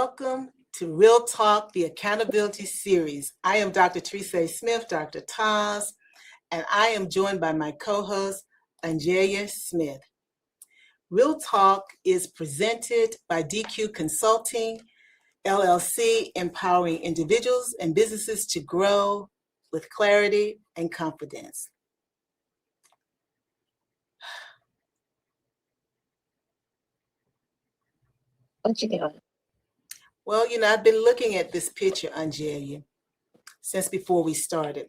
welcome to Real Talk, the Accountability Series. I am Dr. Teresa A. Smith, Dr. Taz, and I am joined by my co-host, OnJerya Smith. Real Talk is presented by DQ Consulting, LLC, empowering individuals and businesses to grow with clarity and confidence. What you doing? Well, I've been looking at this picture, OnJerya, since before we started.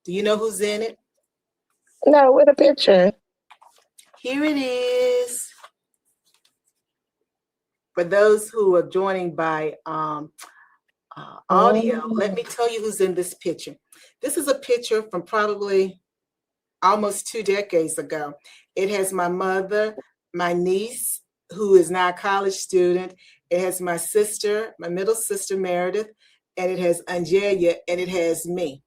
Do you know who's in it? No, with a picture. Here it is. For those who are joining by audio, let me tell you who's in this picture. This is a picture from probably almost 2 decades ago. It has my mother, my niece, who is now a college student. It has my sister, my middle sister, Meredith, and it has OnJerya, and it has me.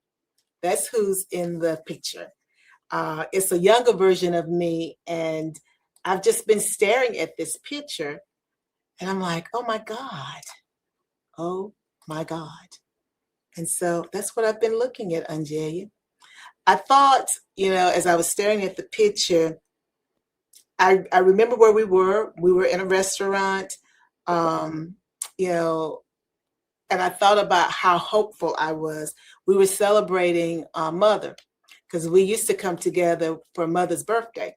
That's who's in the picture. It's a younger version of me, and I've just been staring at this picture, and I'm like, oh my God. Oh my God. And so that's what I've been looking at, OnJerya. I thought, as I was staring at the picture, I remember where we were. We were in a restaurant, and I thought about how hopeful I was. We were celebrating Mother, because we used to come together for Mother's birthday,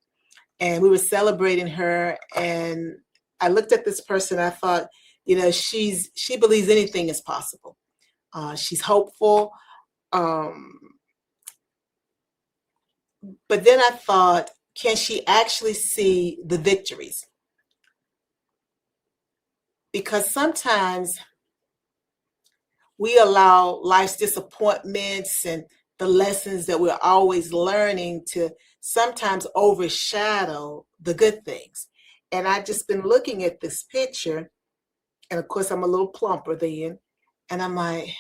and we were celebrating her. And I looked at this person. I thought, she believes anything is possible. She's hopeful. But then I thought, can she actually see the victories? Because sometimes we allow life's disappointments and the lessons that we're always learning to sometimes overshadow the good things. And I've just been looking at this picture, and of course I'm a little plumper then, and I'm like,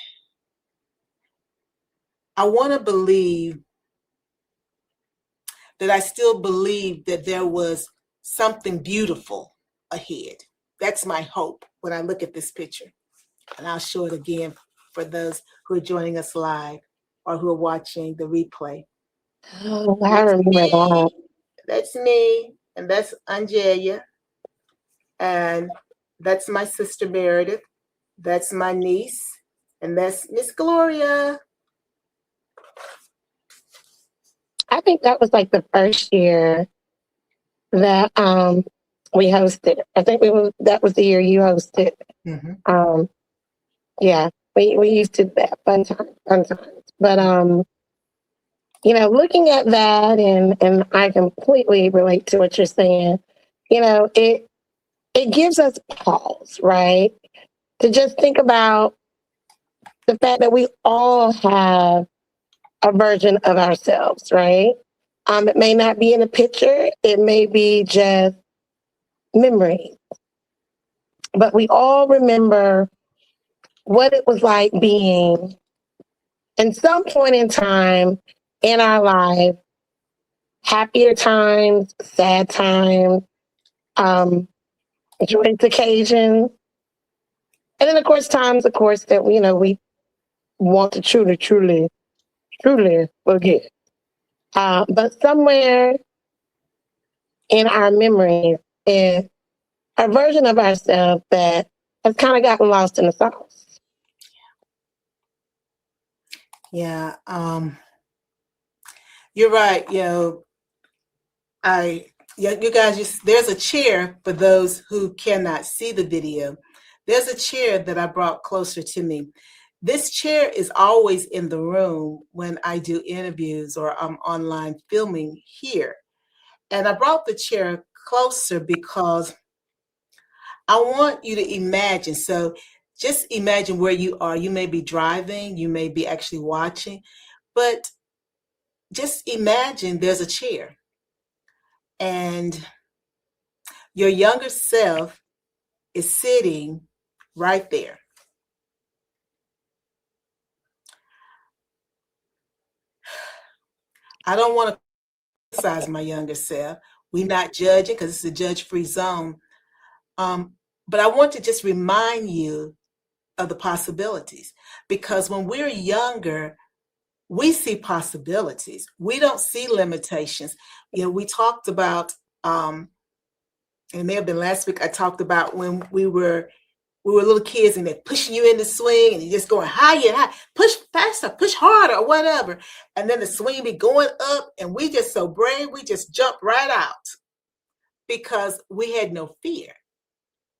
I want to believe that I still believe that there was something beautiful ahead. That's my hope when I look at this picture. And I'll show it again for those who are joining us live or who are watching the replay. Oh, I remember that. That's me, and that's OnJerya, and that's my sister Meredith, that's my niece, and that's Miss Gloria. I think that was like the first year that we hosted. I think that was the year you hosted. Mm-hmm. Yeah, we used to do that fun times. But looking at that, and I completely relate to what you're saying. It gives us pause, right? To just think about the fact that we all have a version of ourselves, right? It may not be in a picture. It may be just memory. But we all remember what it was like being in some point in time in our life, happier times, sad times, joyous occasions. And then, of course, times, that, we want to truly forget. But somewhere in our memories is a version of ourselves that has kind of gotten lost in the sauce. Yeah, you're right. You guys, there's a chair for those who cannot see the video. There's a chair that I brought closer to me. This chair is always in the room when I do interviews or I'm online filming here. And I brought the chair closer because I want you to imagine. So just imagine where you are. You may be driving, you may be actually watching, but just imagine there's a chair and your younger self is sitting right there. I don't want to criticize my younger self. We're not judging because it's a judge-free zone. But I want to just remind you of the possibilities, because when we're younger, we see possibilities. We don't see limitations. We talked about, it may have been last week, I talked about when we were little kids and they're pushing you in the swing and you're just going higher and higher, push faster, push harder or whatever. And then the swing be going up and we just so brave, we just jump right out because we had no fear.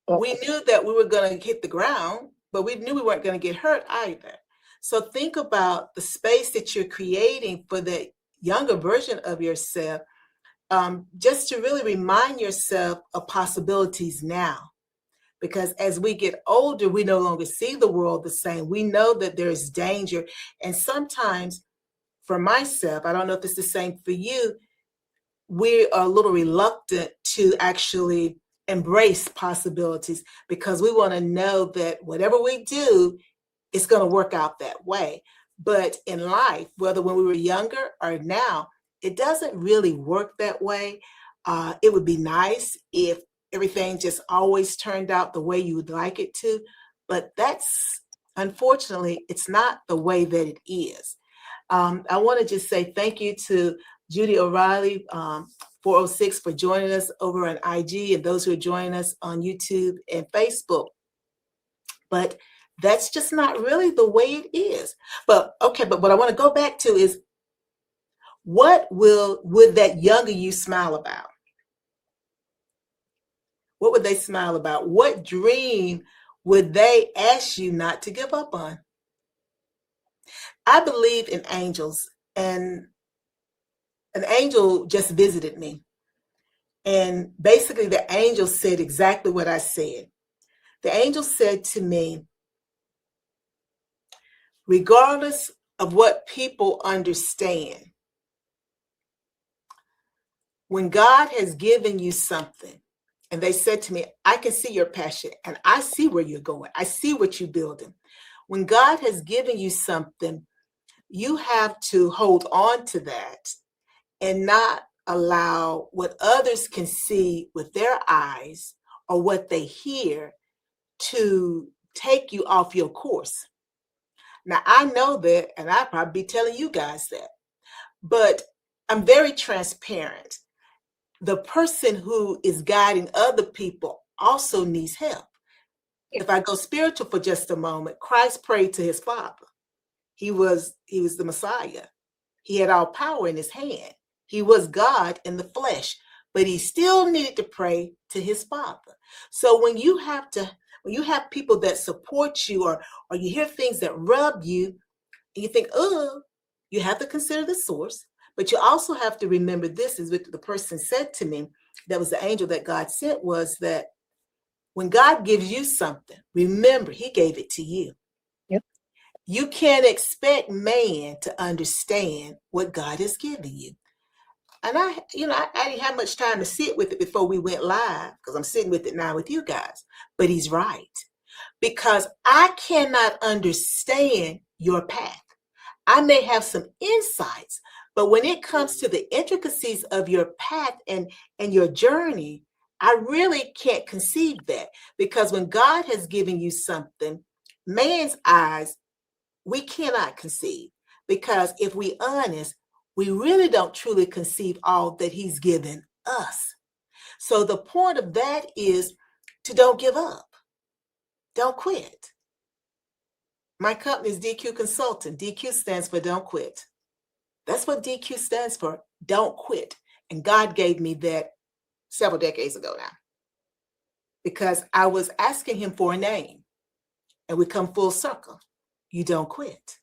We knew that we were going to hit the ground, but we knew we weren't going to get hurt either. So think about the space that you're creating for the younger version of yourself, just to really remind yourself of possibilities now. Because as we get older, we no longer see the world the same. We know that there is danger. And sometimes for myself, I don't know if it's the same for you, we are a little reluctant to actually embrace possibilities because we want to know that whatever we do, it's going to work out that way. But in life, whether when we were younger or now, it doesn't really work that way. It would be nice if everything just always turned out the way you would like it to, but that's, unfortunately, it's not the way that it is. I want to just say thank you to Judy O'Reilly, 406, for joining us over on IG, and those who are joining us on YouTube and Facebook. But that's just not really the way it is. But what I want to go back to is, what would that younger you smile about? What would they smile about? What dream would they ask you not to give up on? I believe in angels, and an angel just visited me. And basically the angel said exactly what I said. The angel said to me, regardless of what people understand, when God has given you something, and they said to me, I can see your passion and I see where you're going. I see what you're building. When God has given you something, you have to hold on to that and not allow what others can see with their eyes or what they hear to take you off your course. Now, I know that, and I'll probably be telling you guys that, but I'm very transparent. The person who is guiding other people also needs help. If I go spiritual for just a moment, Christ prayed to his Father. He was the Messiah. He had all power in his hand. He was God in the flesh, but he still needed to pray to his Father. So when you have people that support you, or you hear things that rub you, and you think, oh, you have to consider the source. But you also have to remember, this is what the person said to me, that was the angel that God sent, was that when God gives you something, remember, he gave it to you. Yep. You can't expect man to understand what God has given you. And I didn't have much time to sit with it before we went live, because I'm sitting with it now with you guys. But he's right, because I cannot understand your path. I may have some insights, but when it comes to the intricacies of your path and your journey, I really can't conceive that. Because when God has given you something, man's eyes, we cannot conceive. Because if we're honest, we really don't truly conceive all that he's given us. So the point of that is to don't give up. Don't quit. My company is DQ Consulting. DQ stands for Don't Quit. That's what DQ stands for, don't quit. And God gave me that several decades ago now, because I was asking him for a name, and we come full circle. You don't quit.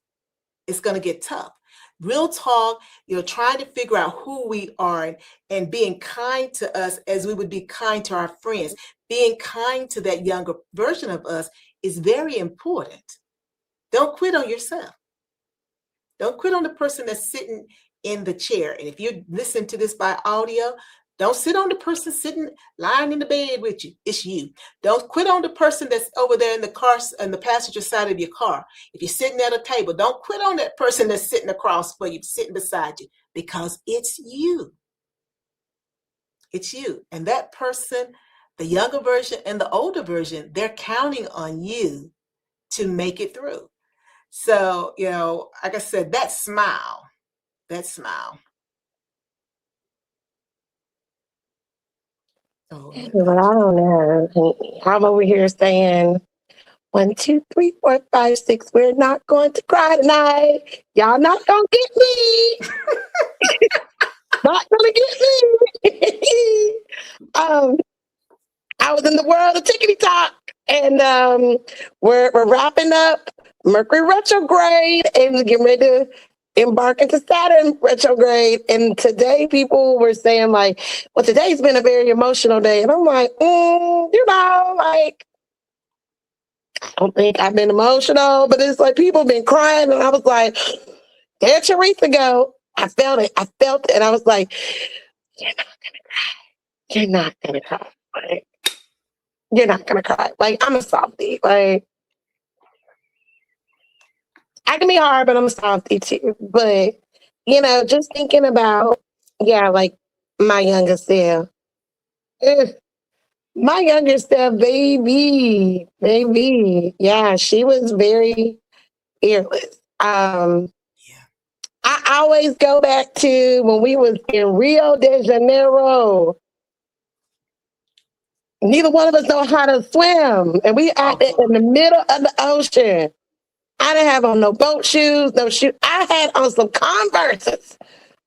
It's going to get tough. Real talk, trying to figure out who we are and being kind to us as we would be kind to our friends. Being kind to that younger version of us is very important. Don't quit on yourself. Don't quit on the person that's sitting in the chair. And if you listen to this by audio, don't sit on the person lying in the bed with you. It's you. Don't quit on the person that's over there in the car, on the passenger side of your car. If you're sitting at a table, don't quit on that person that's sitting across for you, sitting beside you, because it's you. It's you. And that person, The younger version and the older version, they're counting on you to make it through. So, like I said, that smile. Oh, Well, I don't know. I'm over here saying 1, 2, 3, 4, 5, 6. We're not going to cry tonight. Y'all not gonna get me. Not gonna get me. I was in the world of tickety talk, and we're wrapping up Mercury retrograde and getting ready to embark into Saturn retrograde. And today, people were saying like, "Well, today's been a very emotional day," and I'm like, like, I don't think I've been emotional, but it's like people have been crying, and I was like, "There, Teresa go." I felt it. And I was like, "You're not gonna cry. You're not gonna cry. Like, you're not gonna cry." Like, I'm a softie. Like, I can be hard, but I'm a softie too. But just thinking about, like my younger self. Ugh, my younger self, baby. Yeah, she was very fearless. yeah. I always go back to when we was in Rio de Janeiro. Neither one of us know how to swim, and we out there in the middle of the ocean. I didn't have on no boat shoes, no shoes. I had on some Converses,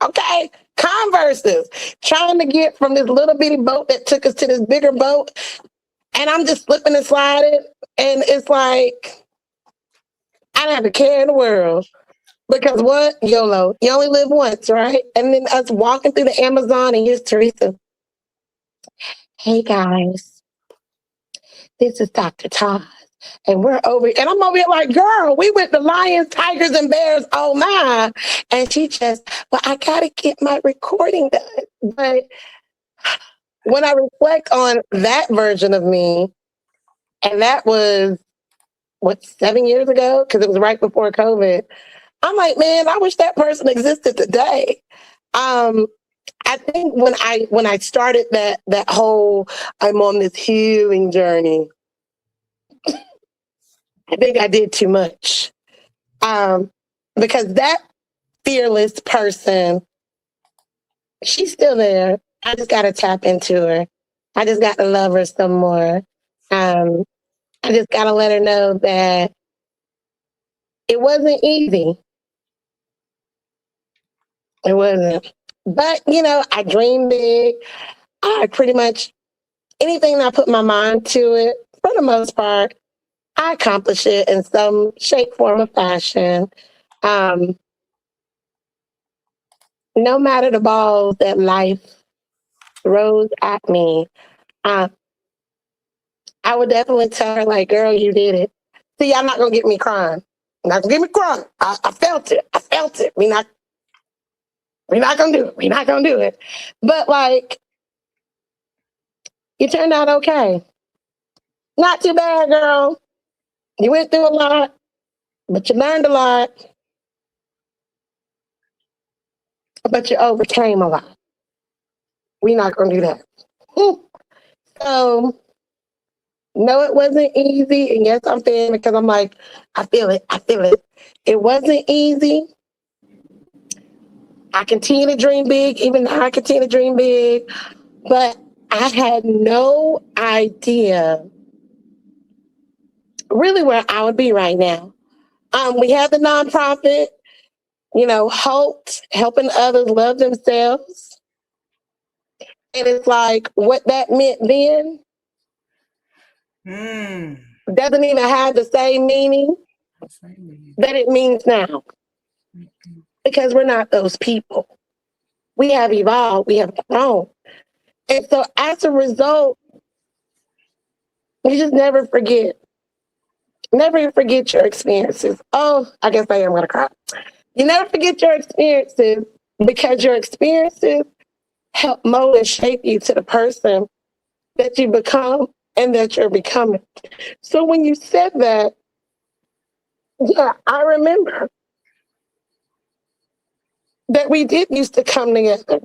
okay? Converses, trying to get from this little bitty boat that took us to this bigger boat, and I'm just slipping and sliding, and it's like, I didn't have a care in the world. Because what? YOLO. You only live once, right? And then us walking through the Amazon, and here's Teresa. Hey, guys, this is Dr. Todd. And we're over, and I'm over here like, girl, we went to lions, tigers, and bears, oh my. And she just, well, I got to get my recording done. But when I reflect on that version of me, and that was, 7 years ago? Because it was right before COVID. I'm like, man, I wish that person existed today. I think when I started that whole I'm on this healing journey, I think I did too much. Because that fearless person, she's still there. I just got to tap into her. I just got to love her some more. I just got to let her know that it wasn't easy. It wasn't. But, I dream big. I pretty much, anything that I put my mind to it, for the most part, I accomplish it in some shape, form, or fashion. No matter the balls that life throws at me, I would definitely tell her, like, girl, you did it. See, I'm not going to get me crying. Not going to get me crying. I felt it. We're not going to do it. We're not going to do it. But, like, you turned out okay. Not too bad, girl. You went through a lot, but you learned a lot. But you overcame a lot. We're not going to do that. So, no, it wasn't easy. And yes, I'm feeling it because I'm like, I feel it. It wasn't easy. I continue to dream big, even now I continue to dream big. But I had no idea really where I would be right now. We have the nonprofit, helping others love themselves. And it's like what that meant then doesn't even have the same meaning that it means now. Because we're not those people. We have evolved, we have grown. And so as a result, you just never forget. Never forget your experiences. Oh, I guess I am going to cry. You never forget your experiences because your experiences help mold and shape you to the person that you become and that you're becoming. So when you said that, yeah, I remember that we did used to come together,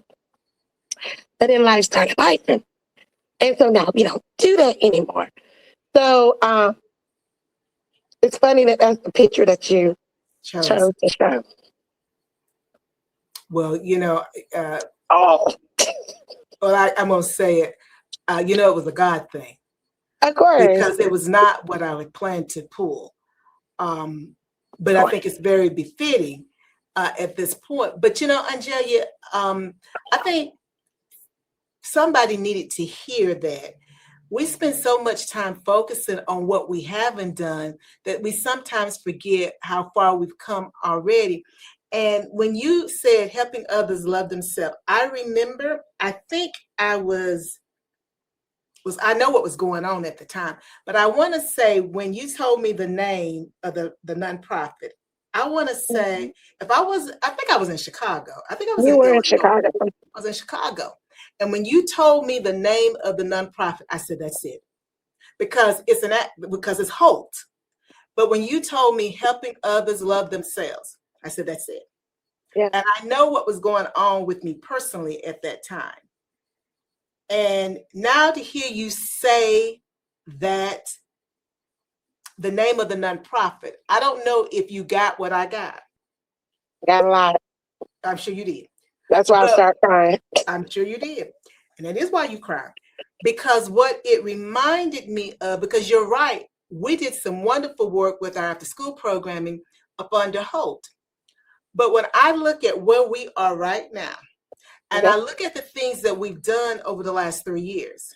but then life started life. And so now we don't do that anymore. So it's funny that that's the picture that you chose to show. Well, Oh, well, I'm going to say it. It was a God thing of course. because it was not what I had planned to pull. But I think it's very befitting at this point. But, OnJerya, I think somebody needed to hear that. We spend so much time focusing on what we haven't done that we sometimes forget how far we've come already. And when you said helping others love themselves, I remember, I think I I know what was going on at the time, but I want to say when you told me the name of the nonprofit, I want to say I think I was in Chicago. I think I was You in were Illinois. in Chicago. I was in Chicago. And when you told me the name of the nonprofit, I said, that's it. Because it's Holt. But when you told me helping others love themselves, I said, that's it. Yeah. And I know what was going on with me personally at that time. And now to hear you say that the name of the nonprofit, I don't know if you got what I got. Got a lot. I'm sure you did. That's why I started crying. I'm sure you did. And that is why you cried. Because what it reminded me of, because you're right, we did some wonderful work with our after school programming up under Holt. But when I look at where we are right now, and I look at the things that we've done over the last 3 years,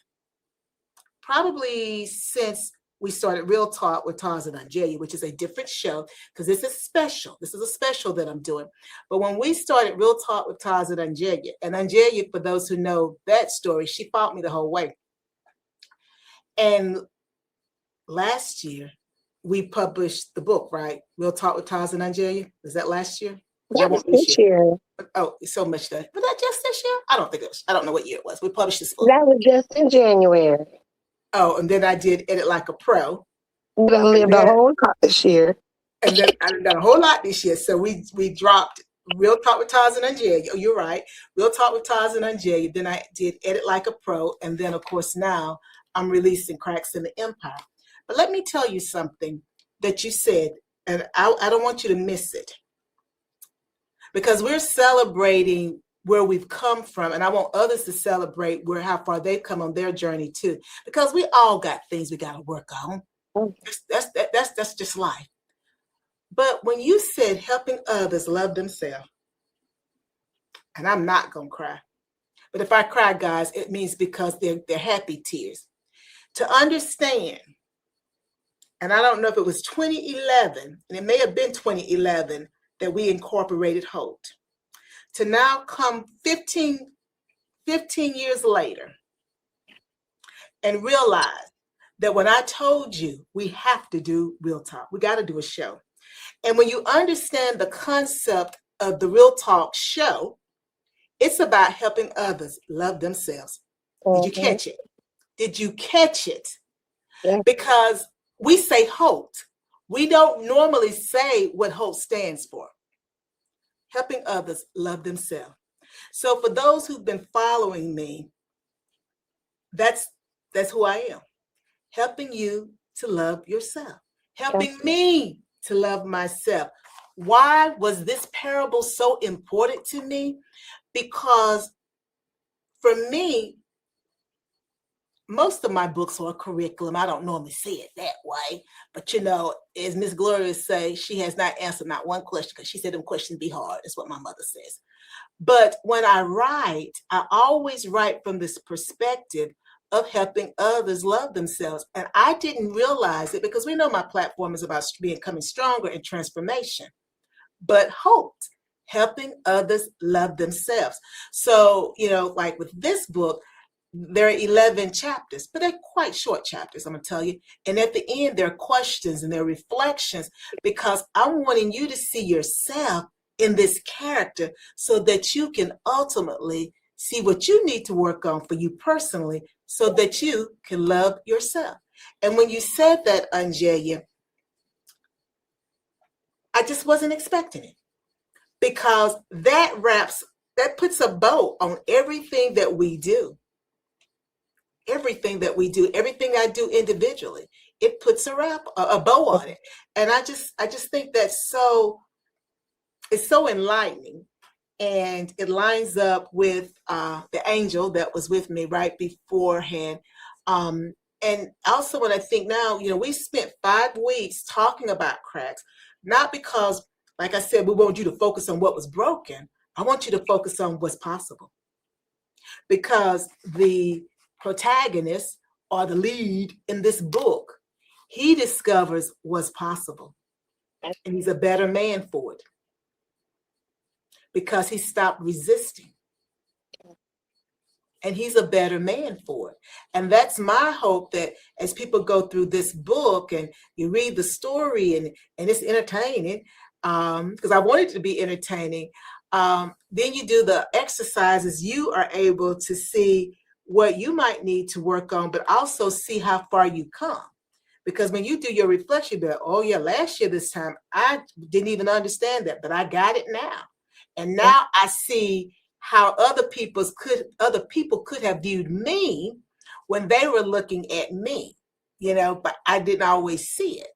probably since we started Real Talk with Taz and OnJerya, which is a different show, because this is special. This is a special that I'm doing. But when we started Real Talk with Taz and OnJerya, for those who know that story, she fought me the whole way. And last year, we published the book, right? Real Talk with Taz and OnJerya. Was that last year? That was this year. Oh, so much done. Was that just this year? I don't think it was. I don't know what year it was. We published this book. That was just in January. Oh, and then I did Edit Like a Pro. But I lived a whole lot this year. And then I've done a whole lot this year. So we dropped Real Talk with Taz and OnJerya. Oh, you're right. Real Talk with Taz and OnJerya. Then I did Edit Like a Pro. And then, of course, now I'm releasing Cracks in the Empire. But let me tell you something that you said, and I don't want you to miss it. Because we're celebrating where we've come from, and I want others to celebrate how far they've come on their journey too. Because we all got things we got to work on. That's just life. But when you said helping others love themselves, and I'm not gonna cry, but if I cry, guys, it means because they're happy tears. To understand, and I don't know if it was 2011, and it may have been 2011 that we incorporated Holt. To now come 15 years later and realize that when I told you we have to do Real Talk, we got to do a show. And when you understand the concept of the Real Talk show, it's about helping others love themselves. Did you catch it? Did you catch it? Yeah. Because we say Holt. We don't normally say what Holt stands for. Helping others love themselves. So for those who've been following me, that's who I am. Helping you to love yourself. Helping me to love myself. Why was this parable so important to me? Because for me, most of my books are a curriculum. I don't normally see it that way. But, as Miss Gloria say, she has not answered not one question because she said them questions be hard. That's what my mother says. But when I write, I always write from this perspective of helping others love themselves. And I didn't realize it because we know my platform is about becoming stronger and transformation. But Hope, helping others love themselves. So, like with this book, there are 11 chapters, but they're quite short chapters, I'm going to tell you. And at the end, there are questions and there are reflections because I'm wanting you to see yourself in this character so that you can ultimately see what you need to work on for you personally so that you can love yourself. And when you said that, OnJerya, I just wasn't expecting it because that puts a bow on everything that we do. everything that we do, everything I do individually, it puts a bow on it. And I just think that's it's so enlightening. And it lines up with the angel that was with me right beforehand. And also when I think now, we spent 5 weeks talking about cracks, not because, like I said, we want you to focus on what was broken. I want you to focus on what's possible. Because the protagonist or the lead in this book, he discovers what's possible. And he's a better man for it. Because he stopped resisting. And he's a better man for it. And that's my hope, that as people go through this book and you read the story and it's entertaining, because I want it to be entertaining, then you do the exercises, you are able to see what you might need to work on, but also see how far you come. Because when you do your reflection, you're like, oh yeah, last year this time, I didn't even understand that, but I got it now. And now I see how other people could have viewed me when they were looking at me, but I didn't always see it.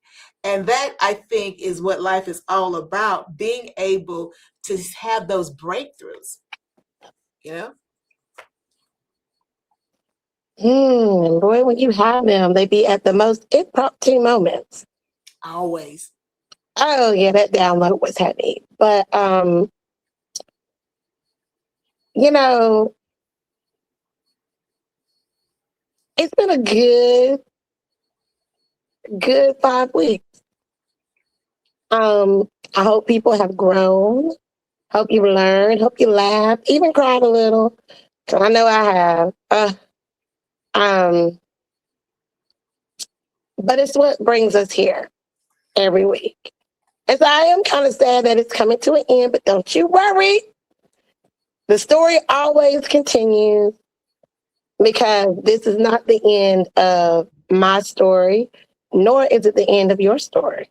And that, I think, is what life is all about, being able to have those breakthroughs, Boy, when you have them, they be at the most impromptu moments. Always. Oh yeah, that download was heavy. But it's been a good 5 weeks. I hope people have grown. Hope you learned. Hope you laughed. Even cried a little. Cause I know I have. But it's what brings us here every week. And so I am kind of sad that it's coming to an end, but don't you worry. The story always continues, because this is not the end of my story, nor is it the end of your story.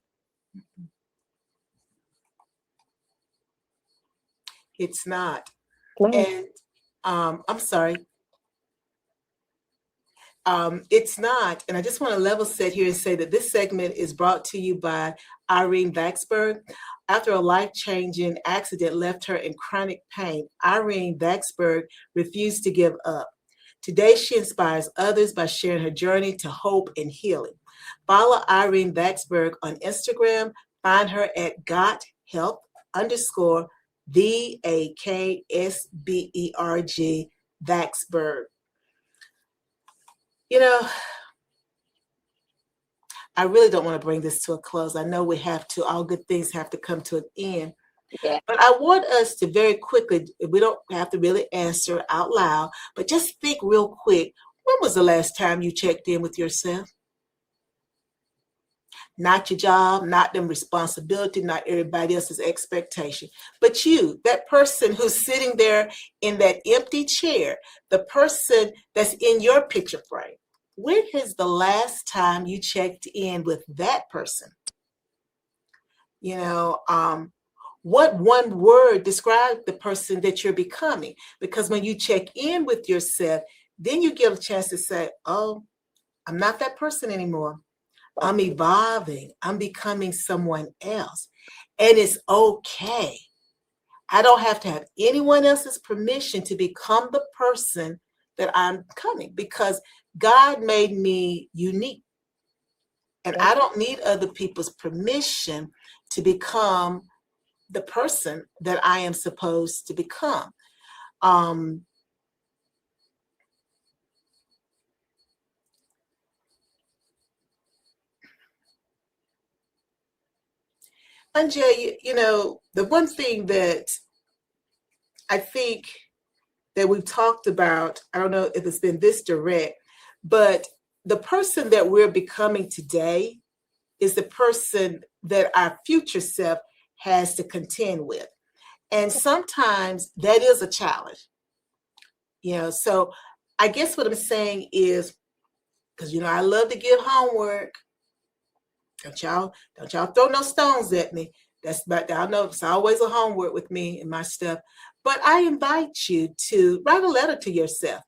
It's not. No. And I'm sorry. It's not. And I just want to level set here and say that this segment is brought to you by Irene Vaxberg. After a life-changing accident left her in chronic pain, Irene Vaxberg refused to give up. Today, she inspires others by sharing her journey to hope and healing. Follow Irene Vaxberg on Instagram. Find her at GotHealth_VAKSBERG Vaxberg. I really don't want to bring this to a close. I know we have to. All good things have to come to an end. Yeah. But I want us to very quickly, we don't have to really answer out loud, but just think real quick. When was the last time you checked in with yourself? Not your job, not them responsibility, not everybody else's expectation, but you, that person who's sitting there in that empty chair, the person that's in your picture frame. When is the last time you checked in with that person? What one word describes the person that you're becoming? Because when you check in with yourself, then you get a chance to say, oh, I'm not that person anymore. I'm evolving. I'm becoming someone else. And it's okay. I don't have to have anyone else's permission to become the person that I'm becoming, because God made me unique. And I don't need other people's permission to become the person that I am supposed to become. OnJerya, the one thing that I think that we've talked about, I don't know if it's been this direct, but the person that we're becoming today is the person that our future self has to contend with. And sometimes that is a challenge. So I guess what I'm saying is, because I love to give homework. Don't y'all throw no stones at me. I know it's always a homework with me and my stuff. But I invite you to write a letter to yourself.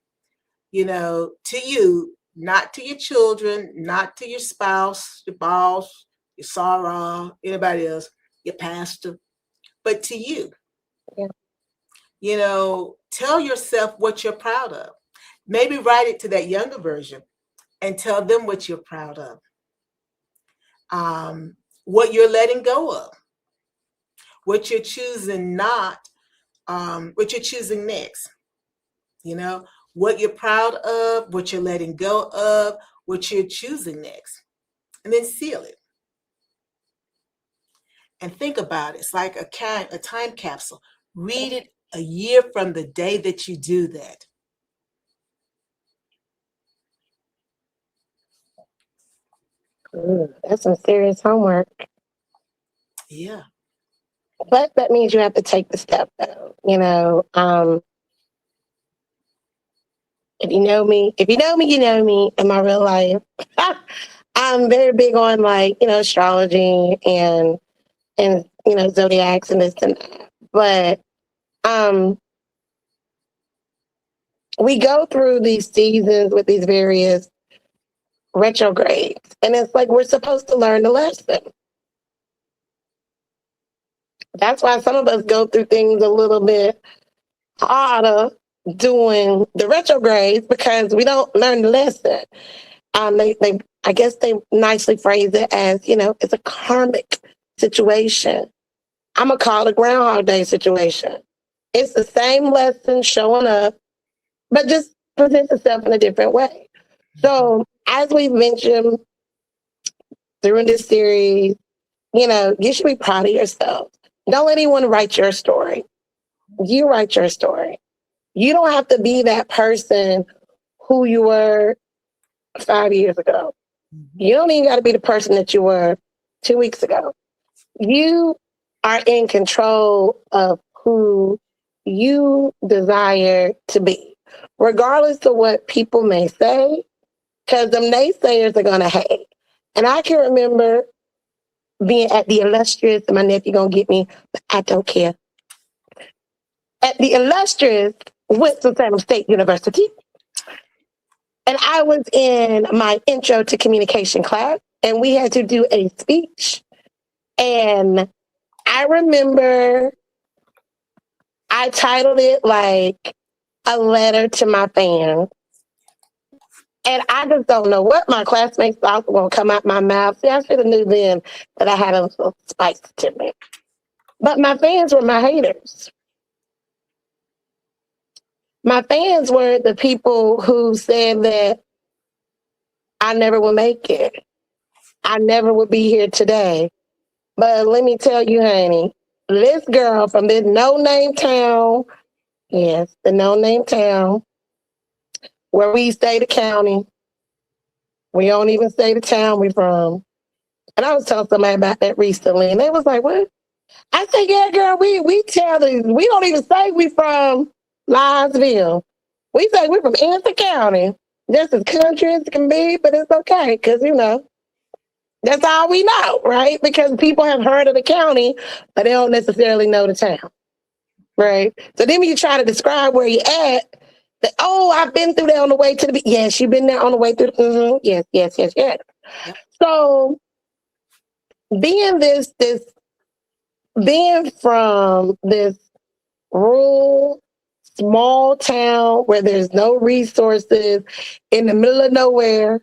to you, not to your children, not to your spouse, your boss, your sorrow, anybody else, your pastor, but to you. Yeah. Tell yourself what you're proud of. Maybe write it to that younger version and tell them what you're proud of. What you're letting go of, what you're choosing what you're choosing next. What you're proud of, what you're letting go of, what you're choosing next. And then seal it. And think about it. It's like a time capsule. Read it a year from the day that you do that. Ooh, that's some serious homework. Yeah. But that means you have to take the step, though. If you know me, you know me in my real life. I'm very big on astrology and zodiacs and this and that. But we go through these seasons with these various retrogrades, and it's like we're supposed to learn the lesson. That's why some of us go through things a little bit harder doing the retrogrades, because we don't learn the lesson. I guess they nicely phrase it as, it's a karmic situation. I'm gonna call it a Groundhog Day situation. It's the same lesson showing up, but just presents itself in a different way. So, as we've mentioned during this series, you should be proud of yourself. Don't let anyone write your story. You write your story. You don't have to be that person who you were 5 years ago. You don't even got to be the person that you were 2 weeks ago. You are in control of who you desire to be, regardless of what people may say, because them naysayers are going to hate. And I can remember being at the illustrious, and my nephew going to get me, but I don't care. At the illustrious Winston-Salem State University. And I was in my intro to communication class, and we had to do a speech. And I remember I titled it like a letter to my fans. And I just don't know what my classmates thought was going to come out my mouth. See, I should have knew then that I had a little spice to me. But my fans were my haters. My fans were the people who said that I never would make it. I never would be here today. But let me tell you, honey, this girl from this no-name town, yes, the no-name town, where we stay the county. We don't even say the town we from. And I was telling somebody about that recently, and they was like, what? I said, yeah, girl, we don't even say we from Linesville. We say we're from Anson County. Just as country as it can be, but it's okay, because, that's all we know, right? Because people have heard of the county, but they don't necessarily know the town, right? So then when you try to describe where you're at, I've been through there on the way to the beach. Yes, you've been there on the way through. Yes. Yep. So being from this rural, small town where there's no resources, in the middle of nowhere,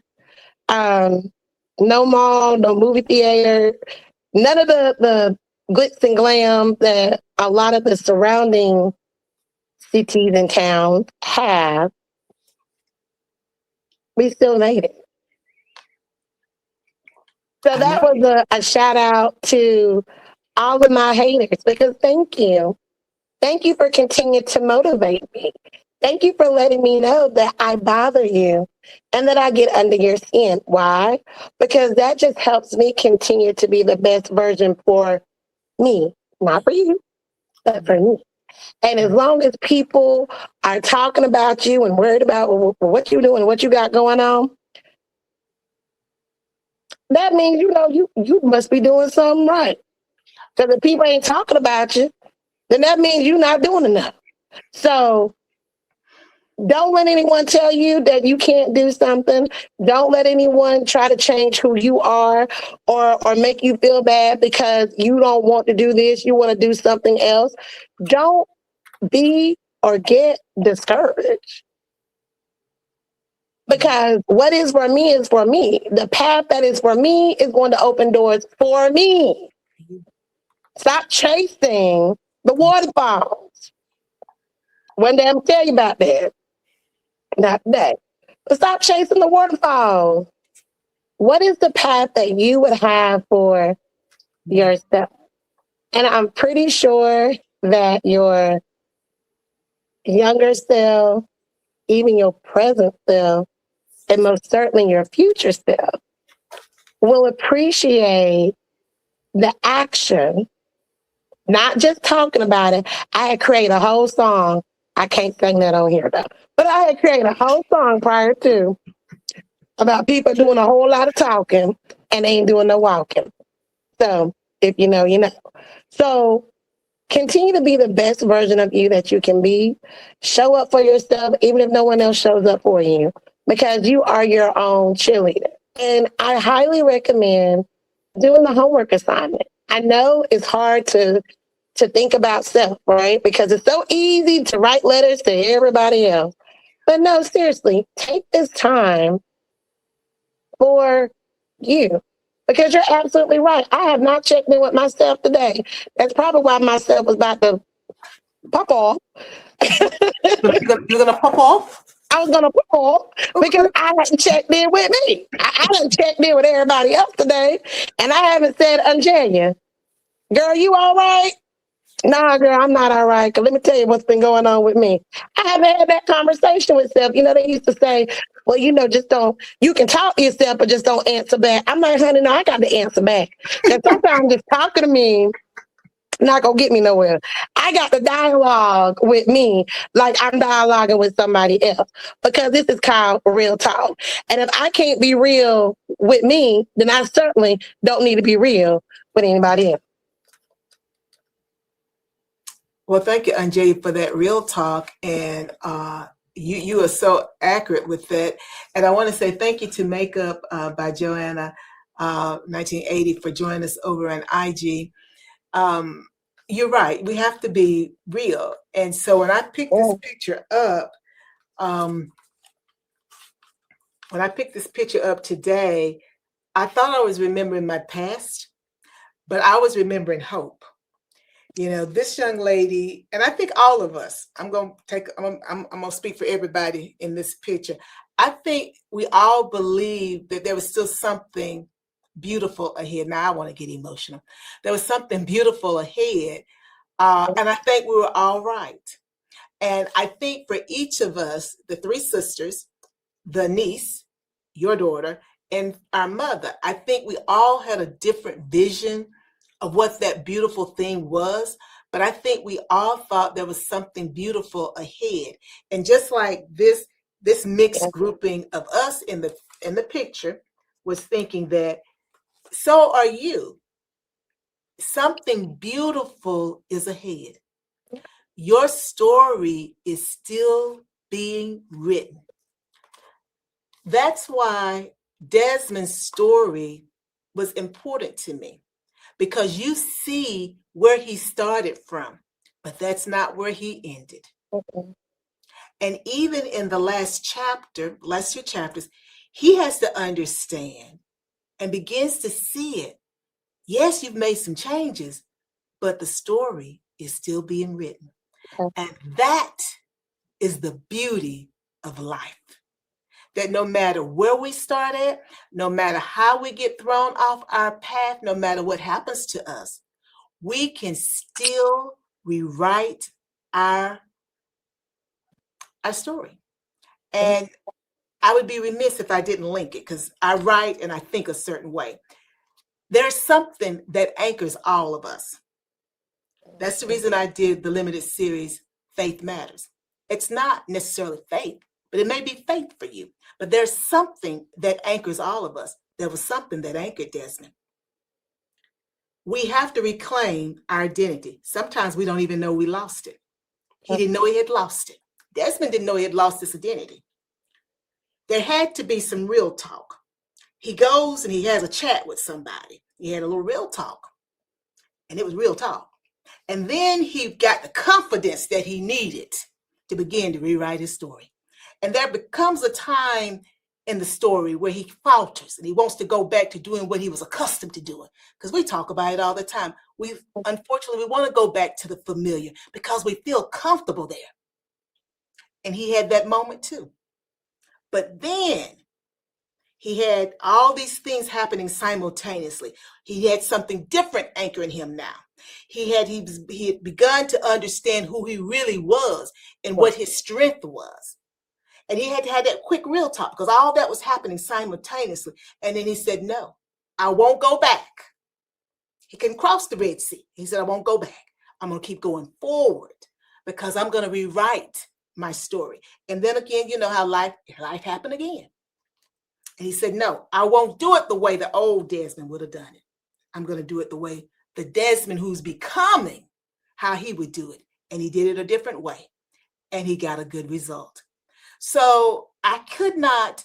no mall, no movie theater, none of the glitz and glam that a lot of the surrounding cities and towns have, we still made it. So that was a shout out to all of my haters, because thank you. Thank you for continuing to motivate me. Thank you for letting me know that I bother you and that I get under your skin. Why? Because that just helps me continue to be the best version for me, not for you, but for me. And as long as people are talking about you and worried about what you're doing, what you got going on, that means, you must be doing something right. Because if people ain't talking about you, then that means you're not doing enough. So Don't let anyone tell you that you can't do something. Don't let anyone try to change who you are or make you feel bad because you don't want to do this, you want to do something else. Don't be or get discouraged. Because what is for me is for me. The path that is for me is going to open doors for me. Stop chasing the waterfalls. One day I'm going to tell you about that. Not today. But stop chasing the waterfalls. What is the path that you would have for yourself? And I'm pretty sure that your younger self, even your present self, and most certainly your future self will appreciate the action, not just talking about it. I had created a whole song. I can't sing that on here though, but I had created a whole song prior to about people doing a whole lot of talking and ain't doing no walking. So if you know, you know. So continue to be the best version of you that you can be. Show up for yourself, even if no one else shows up for you, because you are your own cheerleader. And I highly recommend doing the homework assignment. I know it's hard to think about self, right? Because it's so easy to write letters to everybody else. But no, seriously, take this time for you. Because you're absolutely right. I have not checked in with myself today. That's probably why myself was about to pop off. You're gonna pop off? I was gonna pop off because I hadn't checked in with me. I done checked in with everybody else today, and I haven't said, OnJerya, girl, you all right? Nah, girl, I'm not all right. Cause let me tell you what's been going on with me. I haven't had that conversation with self. You know, they used to say, well, you know, just don't, you can talk to yourself, but just don't answer back. I'm like, honey, no, I got to answer back. Because sometimes just talking to me not gonna get me nowhere. I got the dialogue with me like I'm dialoguing with somebody else because this is called real talk. And if I can't be real with me, then I certainly don't need to be real with anybody else. Well, thank you, OnJerya, for that real talk. And you are so accurate with that. And I want to say thank you to Makeup by Joanna 1980 for joining us over on IG. You're right. We have to be real. And so when I picked this picture up, today, I thought I was remembering my past, but I was remembering hope. You know, this young lady, and I think all of us, I'm gonna speak for everybody in this picture. I think we all believe that there was still something beautiful ahead. Now I want to get emotional. There was something beautiful ahead. And I think we were all right. And I think for each of us, the three sisters, the niece, your daughter, and our mother, I think we all had a different vision of what that beautiful thing was. But I think we all thought there was something beautiful ahead. And just like this mixed grouping of us in the picture was thinking that, so are you. Something beautiful is ahead. Your story is still being written. That's why Desmond's story was important to me, because you see where he started from, but that's not where he ended. Okay. And even in the last two chapters, he has to understand and begins to see it. Yes, you've made some changes, but the story is still being written. Okay. And that is the beauty of life. That no matter where we start at, no matter how we get thrown off our path, no matter what happens to us, we can still rewrite our story. And I would be remiss if I didn't link it, because I write and I think a certain way. There's something that anchors all of us. That's the reason I did the limited series, Faith Matters. It's not necessarily faith, but it may be faith for you. But there's something that anchors all of us. There was something that anchored Desmond. We have to reclaim our identity. Sometimes we don't even know we lost it. He didn't know he had lost it. Desmond didn't know he had lost his identity. There had to be some real talk. He goes and he has a chat with somebody. He had a little real talk, and it was real talk. And then he got the confidence that he needed to begin to rewrite his story. And there becomes a time in the story where he falters and he wants to go back to doing what he was accustomed to doing. Because we talk about it all the time. Unfortunately, we want to go back to the familiar because we feel comfortable there. And he had that moment too. But then he had all these things happening simultaneously. He had something different anchoring him now. He had begun to understand who he really was and what his strength was. And he had to have that quick real talk because all that was happening simultaneously. And then he said, no, I won't go back. He can cross the Red Sea. He said, I won't go back. I'm going to keep going forward because I'm going to rewrite my story. And then again, you know how life happened again. And he said, no, I won't do it the way the old Desmond would have done it. I'm going to do it the way the Desmond who's becoming, how he would do it. And he did it a different way. And he got a good result. So I could not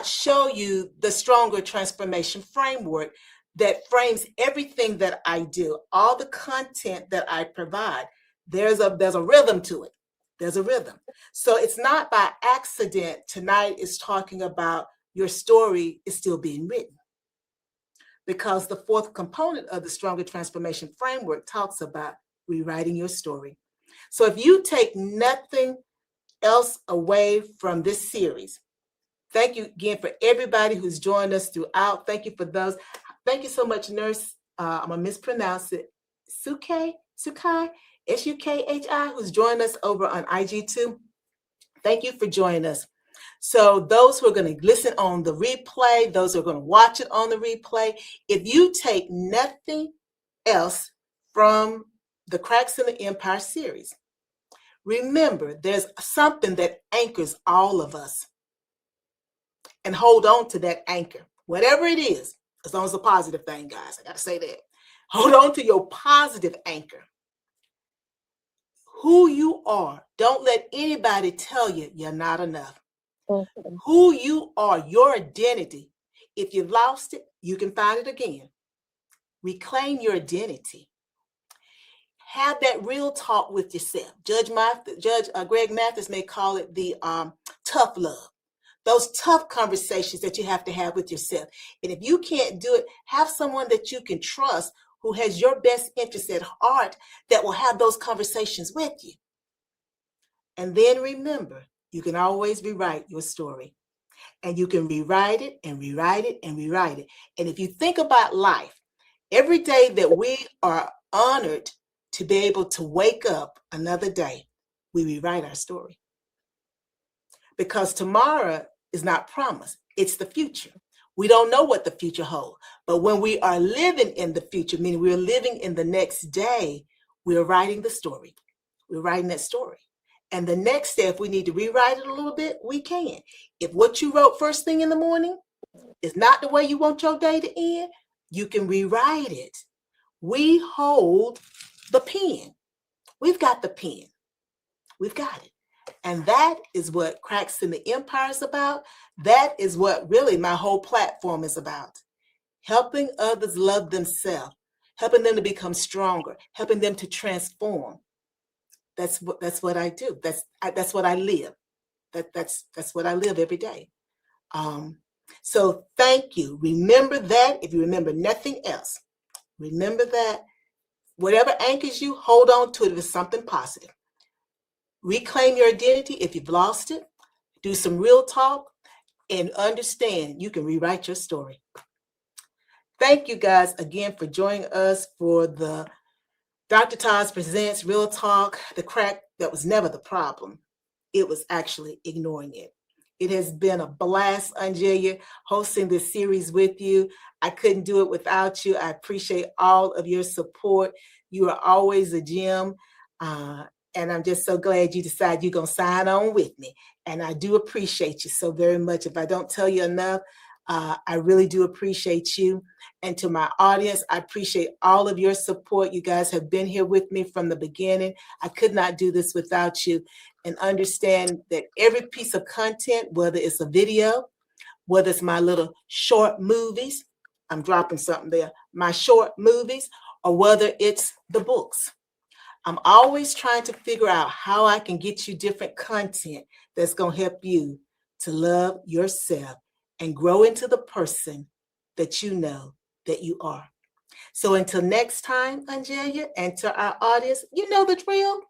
show you the stronger transformation framework that frames everything that I do, all the content that I provide. There's a rhythm to it. There's a rhythm. So it's not by accident tonight is talking about your story is still being written. Because the fourth component of the stronger transformation framework talks about rewriting your story. So if you take nothing else away from this series, thank you again for everybody who's joined us throughout. Thank you for those. Thank you so much, Nurse. I'm going to mispronounce it. Sukai, S-U-K-H-I, who's joined us over on IG too. Thank you for joining us. So those who are going to listen on the replay, those who are going to watch it on the replay, if you take nothing else from the Cracks in the Empire series, remember there's something that anchors all of us. And hold on to that anchor, whatever it is, as long as it's a positive thing, guys. I got to say that. Hold on to your positive anchor. Who you are. Don't let anybody tell you you're not enough. Who you are, your identity. If you've lost it, you can find it again. Reclaim your identity. Have that real talk with yourself. Judge Greg Mathis may call it the tough love. Those tough conversations that you have to have with yourself. And if you can't do it, have someone that you can trust who has your best interest at heart that will have those conversations with you. And then remember, you can always rewrite your story. And you can rewrite it and rewrite it and rewrite it. And if you think about life, every day that we are honored to be able to wake up another day, we rewrite our story. Because tomorrow is not promised. It's the future. We don't know what the future holds. But when we are living in the future, meaning we're living in the next day, we're writing the story. We're writing that story. And the next day, if we need to rewrite it a little bit, we can. If what you wrote first thing in the morning is not the way you want your day to end, you can rewrite it. We hold the pen. We've got the pen. We've got it. And that is what Cracks in the Empire is about. That is what really my whole platform is about. Helping others love themselves, helping them to become stronger, helping them to transform. That's what I do. That's what I live. That's what I live every day. So thank you. Remember that. If you remember nothing else, remember that whatever anchors you, hold on to it if it's something positive. Reclaim your identity if you've lost it. Do some real talk and understand you can rewrite your story. Thank you guys again for joining us for the Dr. Todd's Presents Real Talk. The crack that was never the problem. It was actually ignoring it. It has been a blast, OnJerya, hosting this series with you. I couldn't do it without you. I appreciate all of your support. You are always a gem. And I'm just so glad you decided you're going to sign on with me. And I do appreciate you so very much. If I don't tell you enough, I really do appreciate you. And to my audience, I appreciate all of your support. You guys have been here with me from the beginning. I could not do this without you. And understand that every piece of content, whether it's a video, whether it's my little short movies, I'm dropping something there, my short movies, or whether it's the books. I'm always trying to figure out how I can get you different content that's going to help you to love yourself and grow into the person that you know that you are. So until next time, OnJerya, and to our audience, you know the drill.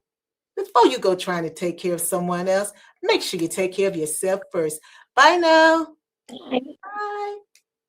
Before you go trying to take care of someone else, make sure you take care of yourself first. Bye now. Bye. Bye.